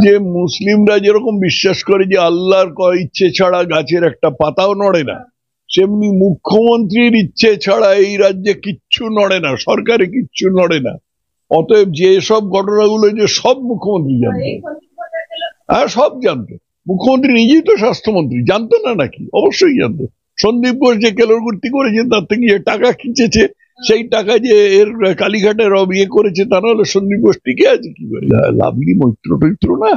যে মুসলিমরা যেরকম বিশ্বাস করে যে আল্লাহর ইচ্ছে ছাড়া গাছের একটা পাতাও নড়ে না, সেমনি মুখ্যমন্ত্রীর ইচ্ছে ছাড়া এই রাজ্যে কিচ্ছু নড়ে না, সরকারে কিচ্ছু নড়ে না। অতএব যে সব ঘটনাগুলো যে সব মুখ্যমন্ত্রী জানতো, হ্যাঁ সব জানতো। মুখ্যমন্ত্রী নিজেই তো স্বাস্থ্যমন্ত্রী, জানতো না নাকি? অবশ্যই জানতো। সন্দীপ ঘোষ যে কেলোরকুর্তি করেছে, তার থেকে যে টাকা খিঁচেছে, সেই টাকা যে এর কালীঘাটের ইয়ে করেছে, তা নাহলে সন্দীপ ঘোষ টিকে আছে কি করে? লাভলি মৈত্র টৈত্র না,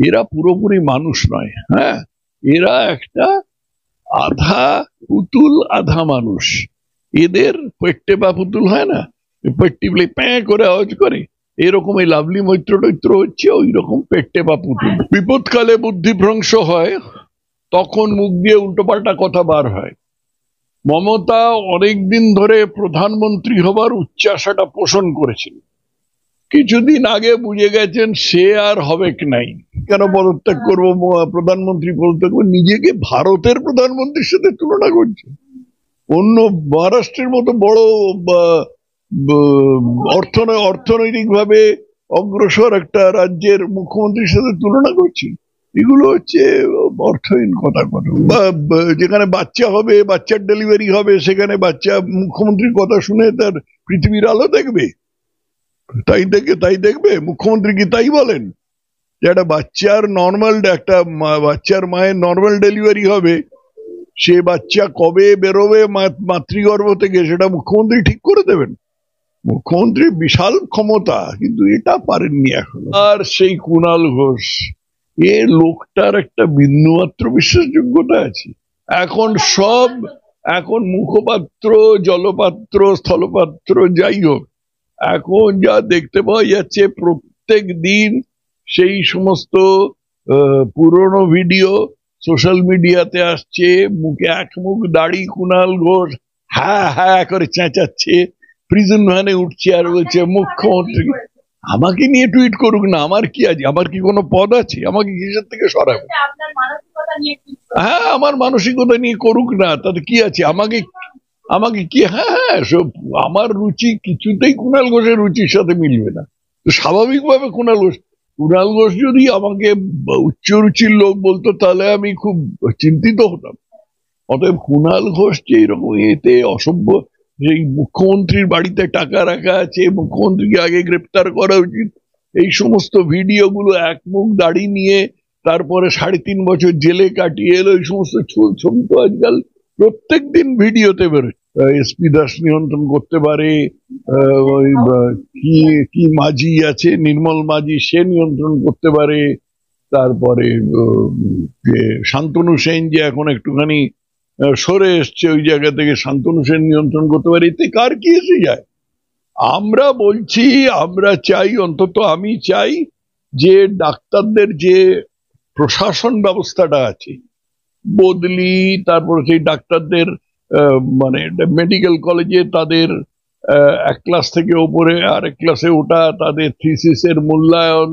এরা পুরোপুরি মানুষ নয়। হ্যাঁ, এরা একটা আধা পুতুল আধা মানুষ। এদের পেট্টে বা পুতুল হয় না, পেট্টি বলে প্যাঁ করে আওয়াজ করে, এরকম এই লাভলি মৈত্র টৈত্র হচ্ছে ওই রকম পেট্টে বা পুতুল। বিপদকালে বুদ্ধিভ্রংশ হয়, তখন মুখ দিয়ে উল্টোপাল্টা কথা বার হয়। মমতা অনেকদিন ধরে প্রধানমন্ত্রী হবার উচ্চাশাটা পোষণ করেছিল। কিছুদিন আগে বুঝে গেছেন সে আর হবে নাই। কেন পদত্যাগ করবো? প্রধানমন্ত্রী পদত্যাগ করবো, নিজেকে ভারতের প্রধানমন্ত্রীর সাথে তুলনা করছে। অন্য মহারাষ্ট্রের মতো বড় অর্থনৈতিক ভাবে অগ্রসর একটা রাজ্যের মুখ্যমন্ত্রীর সাথে তুলনা করছি। এগুলো হচ্ছে অর্থহীন কথা। যেখানে বাচ্চা হবে, বাচ্চার ডেলিভারি হবে, সেখানে বাচ্চা মুখ্যমন্ত্রীর কথা শুনে তার পৃথিবীর আলো দেখবে? তাই দেখবে? মুখ্যমন্ত্রী কি তাই বলেন যে একটা বাচ্চার মায়ের নর্মাল ডেলিভারি হবে, সে বাচ্চা কবে বেরোবে মাতৃগর্ভ থেকে সেটা মুখ্যমন্ত্রী ঠিক করে দেবেন? মুখ্যমন্ত্রীর বিশাল ক্ষমতা, কিন্তু এটা পারেননি এখনো। আর সেই কুণাল ঘোষ, এ লোকটার একটা বিন্দুমাত্র বিশ্বাসযোগ্যতা আছে? এখন মুখপাত্র, জলপাত্র, স্থলপাত্র, যাই হোক, এখন যা দেখতে পাওয়া যাচ্ছে প্রত্যেক দিন সেই সমস্ত পুরনো ভিডিও সোশ্যাল মিডিয়াতে আসছে। মুখে এক মুখ দাড়ি কুণাল ঘোষ হ্যাঁ হ্যাঁ করে চেঁচাচ্ছে, প্রিজন ভ্যানে উঠছে আর বলছে মুখ্যমন্ত্রী। আমাকে নিয়ে টুইট করুক না, আমার কি আছে? আমার কি কোনো পদ আছে? আমাকে কিসের থেকে সরাবে? হ্যাঁ, আমার মানসিকতা নিয়ে করুক না, তাতে কি আছে? আমাকে কি? হ্যাঁ, সব আমার রুচি কিছুতেই কুণাল ঘোষের রুচির সাথে মিলবে না। তো স্বাভাবিকভাবে কুণাল ঘোষ যদি আমাকে উচ্চ রুচির লোক বলতো, তাহলে আমি খুব চিন্তিত হতাম। অতএব কুণাল ঘোষ যে এরকম এতে অসভ্য, সেই মুখ্যমন্ত্রীর বাড়িতে টাকা রাখা আছে, মুখ্যমন্ত্রীকে আগে গ্রেপ্তার করা উচিত, এই সমস্ত ভিডিওগুলো এক মুখ দাড়ি নিয়ে তারপরে 3.5 বছর জেলে কাটিয়ে এলো, এই সমস্ত ছবি তো আজকাল প্রত্যেক দিন ভিডিওতে বেরোচ্ছে। এসপি দাস নিয়ন্ত্রণ করতে পারে, ওই কি মাঝি আছে নির্মল মাঝি, সে নিয়ন্ত্রণ করতে পারে, তারপরে শান্তনু সেন যে এখন একটুখানি সরে এসছে ওই জায়গা থেকে, শান্তনু সেন নিয়ন্ত্রণ করতে পারে। এতে কার কি এসে যায়? আমরা বলছি, আমরা চাই, অন্তত আমি চাই যে ডাক্তারদের যে প্রশাসন ব্যবস্থাটা আছে বদলি, তারপরে সেই ডাক্তারদের মানে মেডিকেল কলেজে তাদের এক ক্লাস থেকে ওপরে আরেক ক্লাসে ওঠা, তাদের থিসিসের মূল্যায়ন,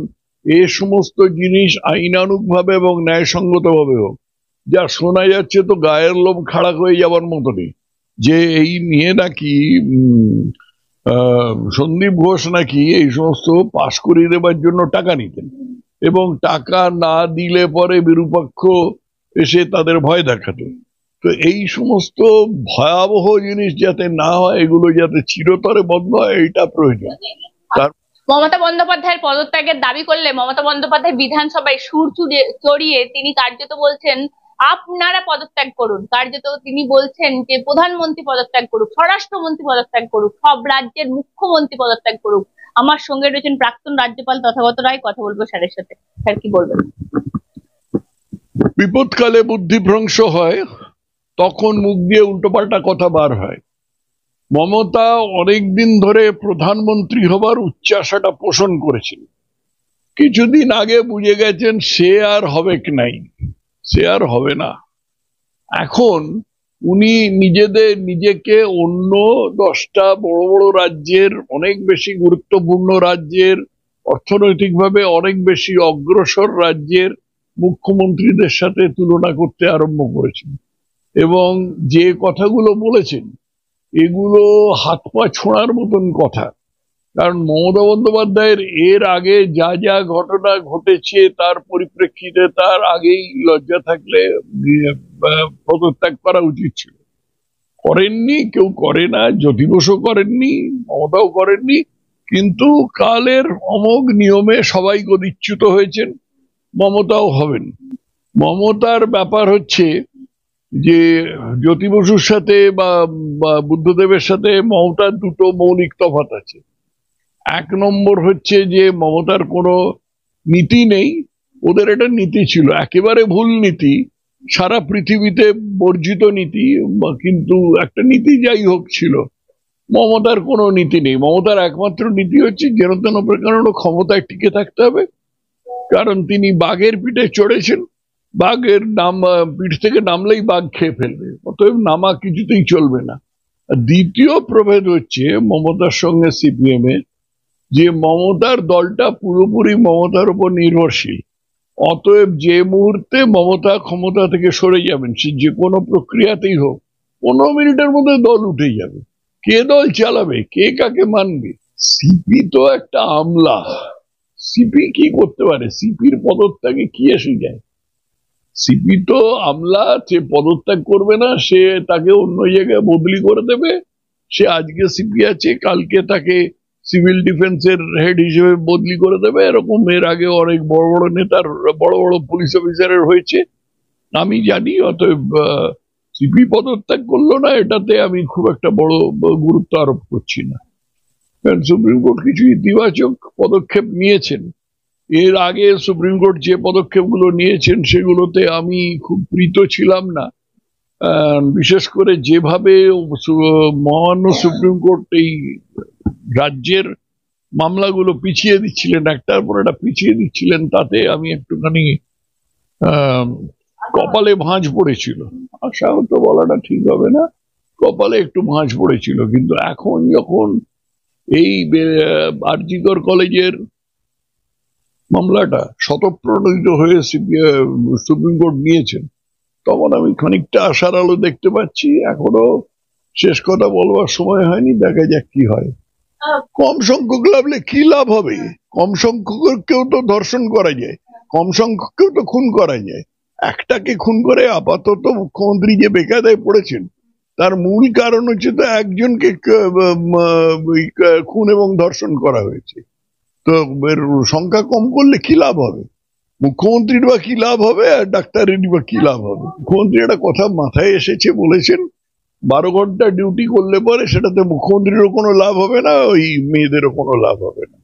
এ সমস্ত জিনিস আইনানুগ ভাবে এবং ন্যায়সঙ্গত ভাবে হোক। যা শোনা যাচ্ছে তো গায়ের লোম খাড়া হয়ে যাবার মতনই, যে এই নিয়ে নাকি সন্দীপ ঘোষ নাকি এই সমস্ত পাশ করিয়ে দেবার জন্য টাকা নিতেন, এবং টাকা না দিলে পরে বিরূপাক্ষ এসে তাদের ভয় দেখাতো। তো এই সমস্ত ভয়াবহ জিনিস যাতে না হয়, এগুলো যাতে চিরতরে বন্ধ হয়, এইটা প্রয়োজন। মমতা বন্দ্যোপাধ্যায়ের পদত্যাগের দাবি করলে মমতা বন্দ্যোপাধ্যায় বিধানসভায় সুর চড়িয়ে তিনি কার্যত বলছেন আপনারা পদত্যাগ করুন। কার্যত তিনি বলছেন যে প্রধানমন্ত্রী পদত্যাগ করুক, স্বরাষ্ট্রমন্ত্রী পদত্যাগ করুক, সব রাজ্যের মুখ্যমন্ত্রী পদত্যাগ করুক। আমার সঙ্গে রয়েছেন প্রাক্তন রাজ্যপাল তথাগত রায়, কথা বলবো স্যারের সাথে। স্যার কি বলবেন? বিপদকালে বুদ্ধিভ্রংশ হয়, তখন মুখ দিয়ে উল্টোপাল্টা কথা বার হয়। মমতা অনেকদিন ধরে প্রধানমন্ত্রী হবার উচ্চাশাটা পোষণ করেছিল। কিছুদিন আগে বুঝে গেছেন সে আর হবে নাই, সে আর হবে না। এখন উনি নিজেকে অন্য 10টা বড় বড় রাজ্যের, অনেক বেশি গুরুত্বপূর্ণ রাজ্যের, অর্থনৈতিকভাবে অনেক বেশি অগ্রসর রাজ্যের মুখ্যমন্ত্রীদের সাথে তুলনা করতে আরম্ভ করেছেন, এবং যে কথাগুলো বলেছেন এগুলো হাত পা ছোঁড়ার মতন কথা। কারণ মমতা বন্দ্যোপাধ্যায়ের এর আগে যা যা ঘটনা ঘটেছে তার পরিপ্রেক্ষিতে তার আগেই লজ্জা থাকলে পদত্যাগ করা উচিত ছিল। করেননি, কেউ করে না, জ্যোতি বসু করেননি, মমতাও করেননি, কিন্তু কালের অমোঘ নিয়মে সবাই গদিচ্যুত হয়েছেন, মমতাও হবেন। মমতার ব্যাপার হচ্ছে যে জ্যোতি বসুর সাথে বা বুদ্ধদেবের সাথে মমতার দুটো মৌলিক তফাৎ আছে। এক নম্বর হচ্ছে যে মমতার কোনো নীতি নেই, ওদের একটা নীতি ছিল, একেবারে ভুল নীতি, সারা পৃথিবীতে বর্জিত নীতি, কিন্তু একটা নীতি যাই হোক ছিল। মমতার কোনো নীতি নেই, মমতার একমাত্র নীতি হচ্ছে যেন তেন প্রকারেণ ক্ষমতায় টিকে থাকতে হবে, কারণ তিনি বাঘের পিঠে চড়েছেন, বাঘের পিঠ থেকে নামলেই বাঘ খেয়ে ফেলবে, অতএব নামা কিছুতেই চলবে না। দ্বিতীয় প্রভেদ হচ্ছে মমতার সঙ্গে সিপিএম এর, যে মমতার দলটা পুরোপুরি মমতার উপর নির্ভরশীল, অতএব যে মুহূর্তে মমতা ক্ষমতা থেকে সরে যাবেন, সে যে কোনো প্রক্রিয়াতেই হোক 15 মিনিটের মধ্যে দল উঠে যাবে। কে দল চালাবে, কে কাকে মানবে? সিপি তো একটা আমলা, সিপি কি করতে পারে? সিপির পদত্যাগে কি এসে যায়? সিপি তো আমলা, সে পদত্যাগ করবে না, সে তাকে অন্য জায়গায় বদলি করে দেবে। সে আজকে সিপি আছে, কালকে তাকে সিভিল ডিফেন্সের হেড হিসেবে বদলি করে দেবে, এরকম এর আগে অনেক বড় বড় নেতার, বড় বড় পুলিশ অফিসারের হয়েছে, আমি জানি। অতএব সিপি পদত্যাগ করলো না, এটাতে আমি খুব একটা বড় গুরুত্ব আরোপ করছি না, কারণ সুপ্রিম কোর্ট কিছু ইতিবাচক পদক্ষেপ নিয়েছেন। এর আগে সুপ্রিম কোর্ট যে পদক্ষেপগুলো নিয়েছেন সেগুলোতে আমি খুব প্রীত ছিলাম না, বিশেষ করে যেভাবে মহামান্য সুপ্রিম কোর্ট এই রাজ্যের মামলাগুলো পিছিয়ে দিচ্ছিলেন, একটার পর একটা পিছিয়ে দিচ্ছিলেন, তাতে আমি একটুখানি কপালে ভাঁজ পড়েছিল, আশাহত বলাটা ঠিক হবে না, কপালে একটু ভাঁজ পড়েছিল। কিন্তু এখন যখন এই আরজিকর কলেজের মামলাটা শতপ্রণোদিত হয়ে সুপ্রিম কোর্ট নিয়েছেন, তখন আমি খানিকটা আশার আলো দেখতে পাচ্ছি। এখনো শেষ কথা বলবার সময় হয়নি, দেখা যাক কি হয়। কম সংখ্যক লাভলে কি লাভ হবে? কম সংখ্যককেও তো ধর্ষণ করা যায়, কম সংখ্যককেও তো খুন করা যায়। একটাকে খুন করে আপাতত মুখ্যমন্ত্রী যে বেকায়দায় পড়েছেন, তার মূল কারণ হচ্ছে তো একজনকে খুন এবং ধর্ষণ করা হয়েছে। তো এর সংখ্যা কম করলে কি লাভ হবে? মুখ্যমন্ত্রীর বা কি লাভ হবে, আর ডাক্তারের বা কি লাভ হবে? মুখ্যমন্ত্রী একটা কথা মাথায় এসেছে, বলেছেন 12 ঘন্টা ডিউটি করলে পরে সেটাতে মুখ্যমন্ত্রীরও কোনো লাভ হবে না, ওই মেয়েদেরও কোনো লাভ হবে না।